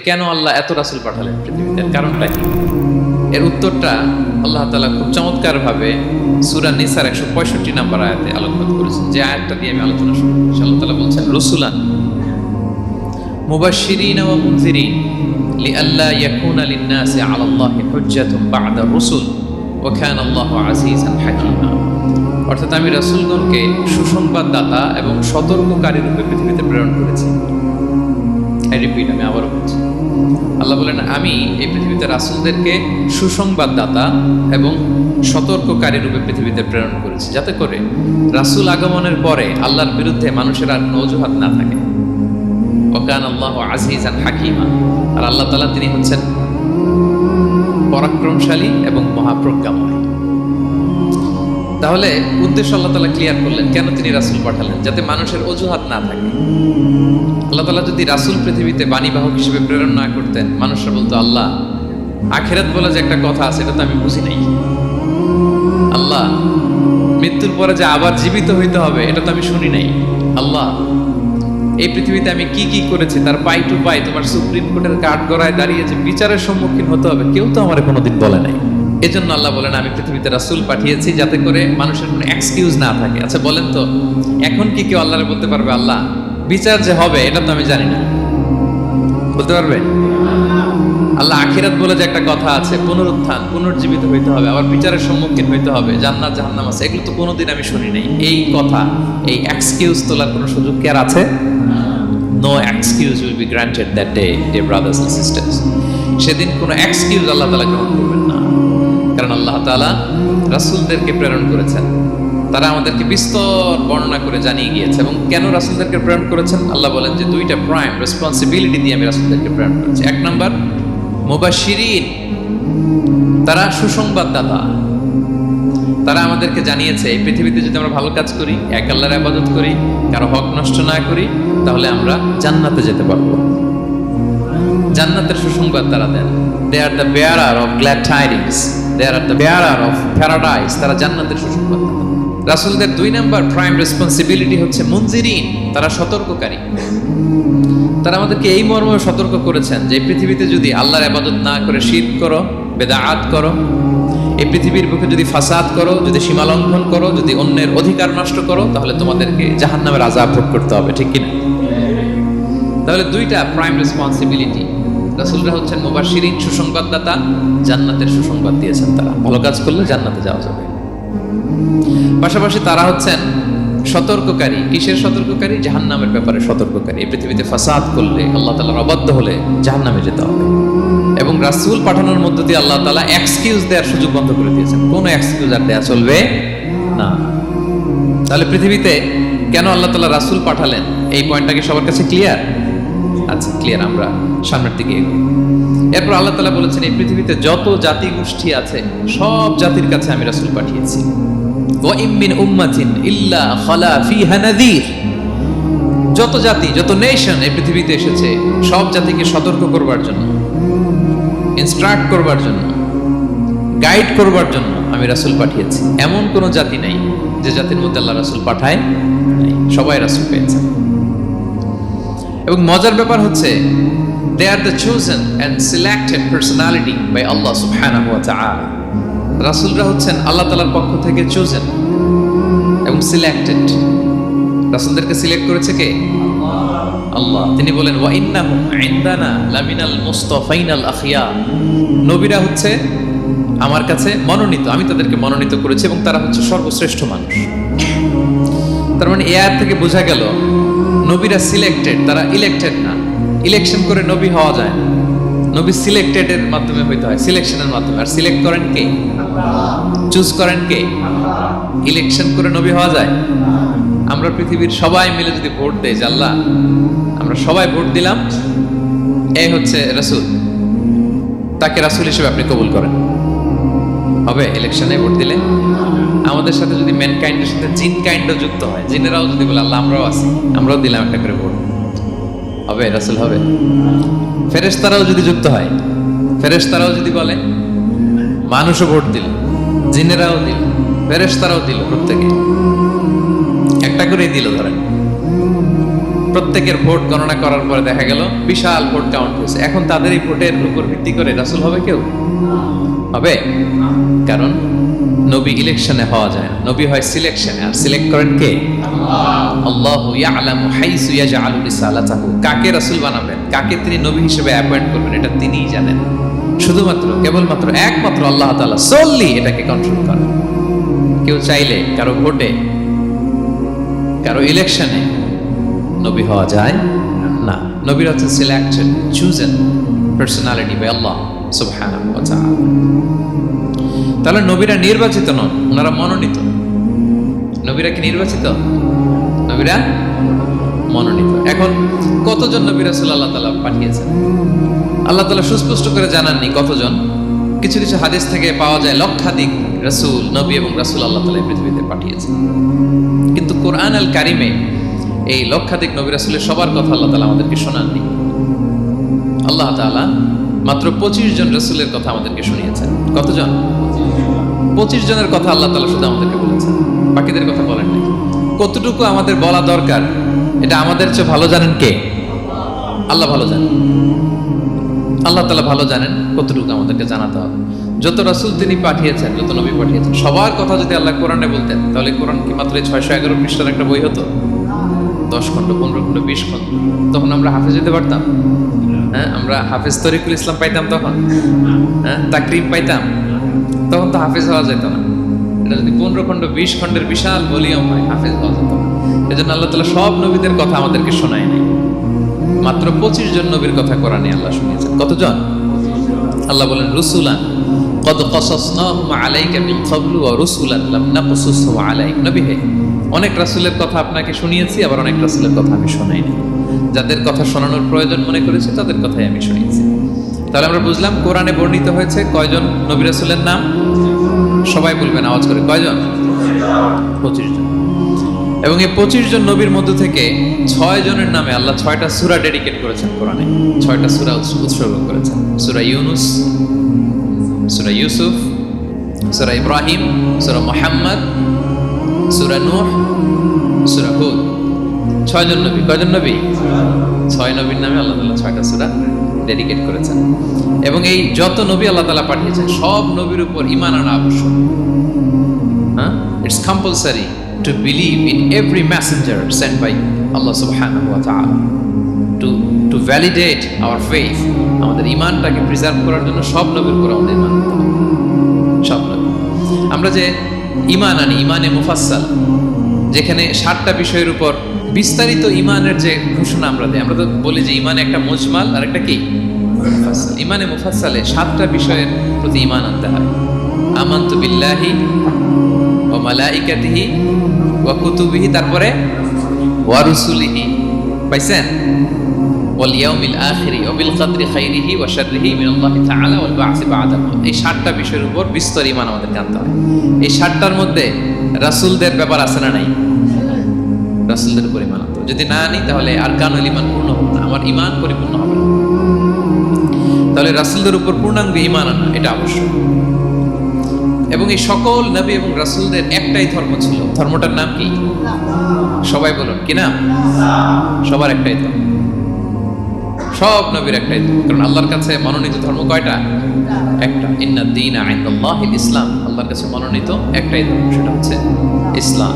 কেন আল্লাহ এত রাসূল পাঠালেন পৃথিবীতে, কারণটা কি? এর উত্তরটা আল্লাহ তাআলা খুব চমৎকার ভাবে সূরা নিসার 165 নম্বর আয়াতে আলোকপাত করেছেন। যে আয়াতটা দিয়ে আমি আলোচনা শুরু করছি, আল্লাহ তাআলা বলছেন, রসুলান মুবাশশিরিন ওয়া মুনযিরিন লিআল্লা ইয়াকুনা লিন-নাসি আলাল্লাহি হুজ্জাতুন বা'দা রুসুল ওয়া কানা আল্লাহু আজিজান হাকীমা। অর্থাৎ আমি রাসূলগণকে সুসংবাদদাতা এবং সতর্ককারী রূপে পৃথিবীতে প্রেরণ করেছি। আমি আবারও বলছি, আল্লাহ বলেন আমি এই পৃথিবীতে রাসূলদেরকে সুসংবাদদাতা এবং সতর্ককারী রূপে পৃথিবীতে প্রেরণ করেছি, যাতে করে রাসূল আগমনের পরে আল্লাহর বিরুদ্ধে মানুষের আর কোনো অজুহাত না থাকে। ওয়া কানা আল্লাহু আজিজান হাকীমা, আর আল্লাহ তাআলা তিনি হচ্ছেন পরাক্রমশালী এবং মহাপ্রজ্ঞাময়। তাহলে উদ্দেশ্য আল্লাহ তাআলা ক্লিয়ার করলেন, কেন তিনি রাসূল পাঠালেন, যাতে মানুষের অজুহাত না থাকে। আল্লাহ তাআলা যদি রাসূল পৃথিবীতে বাণীবাহক হিসেবে প্রেরণ না করতেন, মানুষরা বলতো আল্লাহ আখিরাত বলে যে একটা কথা আছে এটা তো আমি বুঝি নাই, আল্লাহ মৃত্যুর পরে যে আবার জীবিত হইতে হবে এটা তো আমি শুনি নাই, আল্লাহ এই পৃথিবীতে আমি কি কি করেছি তার পাই টু পাই তোমার সুপ্রিম কোর্টের কাঠগড়ায় দাঁড়িয়ে যে বিচারের সম্মুখীন হতে হবে কেউ তো আমার কোনোদিন বলে নাই। এজন্য আল্লাহ বলেন আমি পৃথিবীতে রাসূল পাঠিয়েছি যাতে করে মানুষের কোনো এক্সকিউজ না থাকে। আচ্ছা বলেন তো, এখন কি কেউ আল্লাহরে বলতে পারবে আল্লাহ বিচার যে হবে এটা তো আমি জানি না? বলতে পারবে? আল্লাহ আখিরাত বলে যে একটা কথা আছে, পুনরুত্থান, পুনর্জীবিত হইতে হবে, আবার বিচারের সম্মুখীন হইতে হবে, জান্নাত জাহান্নাম আছে, এগুলো তো কোনোদিন আমি শুনি নাই। এই কথা, এই এক্সকিউজ তোলার কোনো সুযোগ কি আর আছে? No excuse will be granted that day, dear brothers and sisters. সেদিন কোনো এক্সকিউজ আল্লাহ তাআলা গ্রহণ করবেন না, কারণ আল্লাহ তাআলা রাসূলদেরকে প্রেরণ করেছেন, তারা আমাদেরকে বিস্তর বর্ণনা করে জানিয়ে গিয়েছে। এবং কেন রাসূলদেরকে প্রেরণ করেছেন আল্লাহ বলেন যে দুইটা প্রাইম রেসপন্সিবিলিটি দিয়ে আমি রাসূলদেরকে প্রেরণ করেছি। এক নাম্বার মুবাশশিরিন, তারা সুসংবাদদাতা, তারা আমাদেরকে জানিয়েছে এই পৃথিবীতে যদি আমরা ভালো কাজ করি, এক আল্লাহর ইবাদত করি, কারো হক নষ্ট না করি, তাহলে আমরা জান্নাতে যেতে পারবো। জান্নাতের সুসংবাদ তারা দেন। They are the bearer of glad tidings, they are the bearer of paradise. তারা জান্নাতের সুসংবাদ দেন। রাসূলদের দুই নাম্বার প্রাইম রেসপন্সিবিলিটি হচ্ছে মুনজিরিন, তারা সতর্ককারী। তারা আমাদেরকে এই মর্মে সতর্ক করেছেন যে এই পৃথিবীতে যদি আল্লাহর ইবাদত না করে শিরক করো, বেদাআত করো, এই পৃথিবীর বুকে যদি ফাসাদ করো, যদি সীমা লঙ্ঘন করো, যদি অন্যের অধিকার নষ্ট করো, তাহলে তোমাদেরকে জাহান্নামের আযাব ভোগ করতে হবে, ঠিক কিনা? তাহলে দুইটা প্রাইম রেসপন্সিবিলিটি। রাসূলরা হচ্ছেন মুবাশশিরিন, সুসংবাদদাতা, জান্নাতের সুসংবাদ দিয়েছেন। তারা ভালো কাজ করলে জান্নাতে যাওয়া যাবে। পাশাপাশি তারা হচ্ছেন সতর্ককারী। কিসের সতর্ককারী? জাহান্নামের ব্যাপারে সতর্ককারী। এই পৃথিবীতে ফাসাদ করলে, আল্লাহ তাআলার অবাধ্য হলে জাহান্নামে যেতে হবে। এবং রাসূল পাঠানোর মধ্য দিয়ে আল্লাহ তাআলা এক্সকিউজ দেওয়ার সুযোগ বন্ধ করে দিয়েছেন। কোনো এক্সকিউজ আর দেয়া চলবে না। তাহলে পৃথিবীতে কেন আল্লাহ তাআলা রাসূল পাঠালেন, এই পয়েন্টটা কি সবার কাছে ক্লিয়ার? আচ্ছা, ক্লিয়ার। আমরা সামনের দিকে এগোই। এরপর আল্লাহ তাআলা বলেছেন এই পৃথিবীতে যত জাতি গোষ্ঠী আছে সব জাতির কাছে আমি রাসূল পাঠিয়েছি। ওয়া ইম মিন উম্মাতিন ইল্লা খালা ফিহা নাযীর। যত জাতি, যত নেশন এই পৃথিবীতে এসেছে সব জাতিকে সতর্ক করবার জন্য, ইনস্ট্রাক্ট করবার জন্য, গাইড করবার জন্য আমি রাসূল পাঠিয়েছি। এমন কোন জাতি নাই যে জাতির মধ্যে আল্লাহ রাসূল পাঠায় নাই, সবাই রাসূল পেয়েছেন। এবং মজার ব্যাপার হচ্ছে they are the chosen and selected personality by Allah subhanahu wa ta'ala. রাসূলরা হচ্ছেন আল্লাহ তাআলার পক্ষ থেকে chosen এবং সিলেক্টেড। রাসূলদেরকে সিলেক্ট করেছে কে? আল্লাহ। তিনি বলেন ওয়া ইন্নাহুম ইনদানা লামিনাল মুস্তাফাইনাল আখিয়ার। নবীরা হচ্ছে আমার কাছে মনোনীত, আমি তাদেরকে মনোনীত করেছি এবং তারা হচ্ছে সর্বশ্রেষ্ঠ মানুষ। তার মানে এই আয়াত থেকে বোঝা গেল নবীরা সিলেক্টেড, তারা ইলেক্টেড না। ইলেকশন করে নবী হওয়া যায় না, নবী সিলেক্টেড এর মাধ্যমে হইতে হয়, সিলেকশনের মাধ্যমে। আর সিলেক্ট করেন কে? চুজ করেন কে? ইলেকশন করে নবী হওয়া যায়? আমরা পৃথিবীর সবাই মিলে যদি ভোট দেই যে আল্লাহ আমরা সবাই ভোট দিলাম, এই হচ্ছে রাসূল, তাকে রাসূল হিসেবে আপনি কবুল করেন, হবে? ইলেকশনে ভোট দিলে আমাদের সাথে যদি ম্যানকাইন্ডের সাথে জিন কাইন্ডও যুক্ত হয়, জিনেরাও যদি বলে আল্লাহ আমরাও আছি, আমরাও দিলাম একটা করে ভোট, হবে? রাসূল হবে? ফেরেশতারাও যদি যুক্ত হয়, ফেরেশতারাও যদি বলে, মানুষও ভোট দিল, জিনেরাও দিল, ফেরেশতারাও দিল, প্রত্যেকে একটা করেই দিল, ধরেন প্রত্যেকের ভোট গণনা করার পরে দেখা গেল বিশাল ভোট কাউন্ট হয়েছে। এখন তাদের এই ভোটের উপর ভিত্তি করে রাসূল হবে কেউ? হবে? কারণ নবী ইলেকশনে হওয়া যায় না, নবী হয় সিলেকশনে। আর সিলেক্ট করেন কে? আল্লাহু ইয়ালামু হাইসু ইয়াজআলু রিসালাতাহু। কাকে রাসূল বানাবেন, কাকে তিনি নবী হিসেবে অ্যাপয়েন্ট করবেন, এটা তিনিই জানেন। শুধুমাত্র কেবলমাত্র একমাত্র আল্লাহ তাআলা সোললি এটাকে কন্ট্রোল করেন। কেউ চাইলে কারো ভোটে, কারো ইলেকশনে নবী হওয়া যায় না। নবীরা হচ্ছে সিলেক্টেড, চুজেন পার্সোনালিটি বাই আল্লাহ সুবহানাহু ওয়া তাআলা। তাহলে নবীরা নির্বাচিত নন, ওনারা মনোনীত। নবীরা কি নির্বাচিত? নবীরা মনোনীত। এখন কতজন নবী রাসূল আল্লাহ তাআলা পাঠিয়েছেন? আল্লাহ তাআলা সুস্পষ্ট করে জানাননি কতজন। কিছু কিছু হাদিস থেকে পাওয়া যায় লক্ষাধিক রাসূল, নবী এবং রাসূল আল্লাহ তাআলা পৃথিবীতে পাঠিয়েছেন। কিন্তু কোরআন আল কারিমে এই লক্ষাধিক নবী রাসূলের সবার কথা আল্লাহ তাআলা আমাদেরকে শোনাননি। আল্লাহ তাআলা মাত্র 25 জন রাসূলের কথা আমাদেরকে শুনিয়েছেন। কতজন? 25 জনের কথা আল্লাহ তাআলা শুধু আমাদেরকে বলেছেন, বাকিদের কথা বলেন নাই। কতটুকু আমাদের বলা দরকার এটা আমাদের চেয়ে ভালো জানেন কে? আল্লাহ ভালো জানেন। আল্লাহ তাআলা ভালো জানেন কতটুকু আমাদেরকে জানাতে হবে। যত রাসূল তিনি পাঠিয়েছেন, যত নবী পাঠিয়েছেন, সবার কথা যদি আল্লাহ কোরআনে বলতেন তাহলে কোরআন কি মাত্র 611 পৃষ্ঠার একটা বই হতো? 10 খণ্ড, 15 খণ্ড, 20 খণ্ড। তখন আমরা হাফেজ হতে পারতাম? হ্যাঁ, আমরা হাফেজ তরিকুল ইসলাম পাইতাম তখন? হ্যাঁ, তাকরিম পাইতাম? তখন তো হাফেজ হওয়া যেত না। এটা যদি 15 খণ্ড, 20 খণ্ডের বিশাল ভলিউম হয়, হাফেজ হওয়া যেত না। এজন্য আল্লাহ তাআলা সব নবীদের কথা আমাদেরকে শোনায় নাই। মাত্র 25 জন নবীর কথা কোরআনে আল্লাহ শুনিয়েছেন। কতজন? আল্লাহ বলেন রুসুলান কদ কসাসনাহুম আলাইকা মিন ক্বাবলু ওয়া রুসুলান লাম নাকসুসহুম আলাইক। নবী হে, অনেক রাসূলের কথা আপনাকে শুনিয়েছি, আবার অনেক রাসূলের কথা আমি শোনাইনি। যাদের কথা শোনানোর প্রয়োজন মনে করেছি তাদের কথাই আমি শুনিয়েছি। তাহলে আমরা বুঝলাম কোরআনে বর্ণিত হয়েছে কয়জন নবী রাসূলের নাম? সবাই বলবেন আওয়াজ করে, কয়জন? 25 জন। এবং এই 25 জন নবীর মধ্য থেকে 6 জনের নামে আল্লাহ 6টা সূরা ডেডিকেট করেছেন কোরআনে। 6টা সূরা উৎসর্গ করেছেন। সূরা ইউনুস, সূরা ইউসুফ, সূরা ইব্রাহিম, সূরা মুহাম্মদ, সূরা নূহ, সূরা হুদ। 6 জন নবী। কয়জন নবী? 6 নবীর নামে আল্লাহ তাআলা 6টা সূরা ডেডিকেট করেছেন। এবং এই যত নবী আল্লাহ তাআলা পাঠিয়েছেন সব নবীর উপর ঈমান আনা আবশ্যক। হ্যাঁ, it's compulsory to believe in every messenger sent by Allah subhanahu wa ta'ala to validate our faith. আমাদের ঈমানটাকে প্রিজার্ভ করার জন্য সব নবীর উপর আমাদের ঈমান আনতে হবে। সব নবী। আমরা যে ঈমান আনি, ঈমানে মুফাসসাল, যেখানে 7টা বিষয়ের উপর বিস্তারিত ঈমানের যে ঘোষণা আমরা দেই। আমরা তো বলি যে ঈমান একটা মুজমাল আর একটা কি মুফাসসাল। ঈমানে মুফাসসালে 7টা বিষয়ের প্রতি ঈমান আনতে হয়। আমানতু বিল্লাহি ওয়া মালাইকাতিহি ওয়া কুতুবিহি, তারপরে ওয়া রুসুলিহি। পাইছেন? ওয়াল ইয়াউমিল আখিরি ওয়া বিল কদরি খাইরিহি ওয়া শাররিহি মিনাল্লাহি তাআলা ওয়াল বা'সি বা'দাল মাউত। এই 7টা বিষয়ের উপর বিস্তর ঈমান আমাদের জানতে হয়। এই 7টার মধ্যে রাসূলদের ব্যাপার আছে না নাই? রাসূলদের উপর ঈমান আনতে হবে। যদি না আনি তাহলে আরকানুল ঈমান পূর্ণ হবে না, আমার ঈমান পরিপূর্ণ হবে না। তাহলে রাসূলদের উপর পূর্ণাঙ্গ ঈমান আনা এটা আবশ্যক। এবং এই সকল নবী এবং রাসূলদের একটাই ধর্ম ছিল। ধর্মটার নাম কি? সবাই বলুন, কি নাম? সবার একটাই ধর্ম। সব নবীর একটাই ধর্ম। কারণ আল্লাহর কাছে মনোনীত ধর্ম কয়টা? একটা। ইন্নাদ দীনা ইনদাল্লাহিল ইসলাম। আল্লাহর কাছে মনোনীত একটাই ধর্ম, সেটা হচ্ছে ইসলাম।